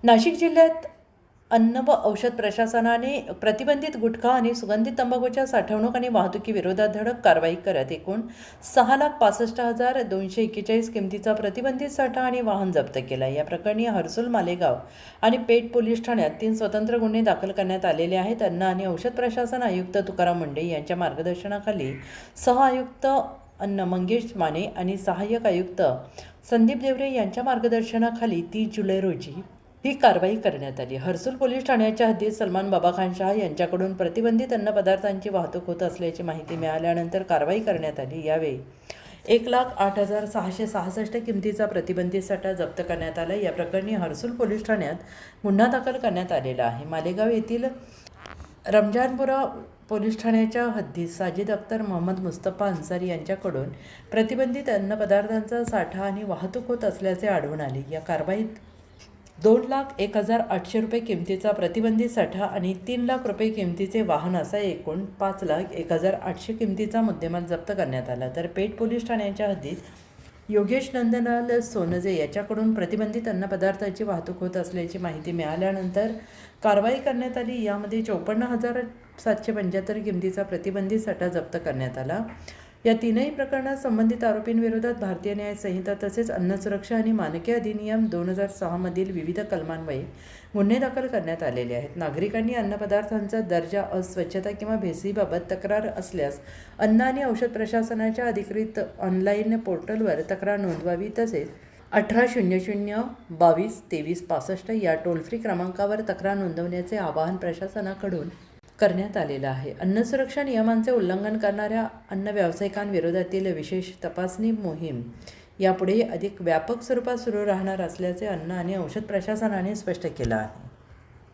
नाशिक जिल्ह्यात अन्न व औषध प्रशासनाने प्रतिबंधित गुटखा आणि सुगंधित तंबाखूच्या साठवणूक आणि वाहतुकीविरोधात धडक कारवाई करत एकूण 6,65,241 किमतीचा प्रतिबंधित साठा आणि वाहन जप्त केला. या प्रकरणी हर्सुल, मालेगाव आणि पेठ पोलीस ठाण्यात 3 स्वतंत्र गुन्हे दाखल करण्यात आलेले आहेत. अन्न आणि औषध प्रशासन आयुक्त तुकाराम मुंडे यांच्या मार्गदर्शनाखाली सह-आयुक्त अन्न मंगेश माने आणि सहाय्यक आयुक्त संदीप देवरे यांच्या मार्गदर्शनाखाली 30 जुलै रोजी ही कारवाई करण्यात आली. हर्सुल पोलीस ठाण्याच्या हद्दीत सलमान बाबाखान शाह यांच्याकडून प्रतिबंधित अन्न पदार्थांची वाहतूक होत असल्याची माहिती मिळाल्यानंतर कारवाई करण्यात आली. यावेळी 1,08,666 किमतीचा प्रतिबंधित साठा जप्त करण्यात आला. या प्रकरणी हर्सुल पोलीस ठाण्यात गुन्हा दाखल करण्यात आलेला आहे. मालेगाव येथील रमजानपुरा पोलीस ठाण्याच्या हद्दीत साजिद अख्तर, मोहम्मद मुस्तफा अन्सारी यांच्याकडून प्रतिबंधित अन्नपदार्थांचा साठा आणि वाहतूक होत असल्याचे आढळून आले. या कारवाईत 2,01,800 रुपये किमतीचा प्रतिबंधित साठा आणि 3 लाख रुपये किमतीचे वाहन असा एकूण 5,01,800 किमतीचा मुद्देमाल जप्त करण्यात आला. तर पेठ पोलीस ठाण्याच्या हद्दीत योगेश नंदलाल सोनजे याच्याकडून प्रतिबंधित अन्नपदार्थाची वाहतूक होत असल्याची माहिती मिळाल्यानंतर कारवाई करण्यात आली. यामध्ये 54,775 किमतीचा प्रतिबंधित साठा जप्त करण्यात आला. या तीनही प्रकरणात संबंधित आरोपींविरोधात भारतीय न्याय संहिता तसेच अन्न सुरक्षा आणि मानके अधिनियम 2006 मधील विविध कलमान्वये गुन्हे दाखल करण्यात आलेले आहेत. नागरिकांनी अन्नपदार्थांचा दर्जा, अस्वच्छता किंवा भेसळीबाबत तक्रार असल्यास अन्न आणि औषध प्रशासनाच्या अधिकृत ऑनलाईन पोर्टलवर तक्रार नोंदवावी. तसेच 1800 22 23 65 या टोल फ्री क्रमांकावर तक्रार नोंदवण्याचे आवाहन प्रशासनाकडून करण्यात आलेलं आहे. अन्न सुरक्षा नियमांचे उल्लंघन करणाऱ्या अन्न व्यावसायिकांविरोधातील विशेष तपासणी मोहीम यापुढे अधिक व्यापक स्वरूपात सुरू राहणार असल्याचे अन्न आणि औषध प्रशासनाने स्पष्ट केलं आहे.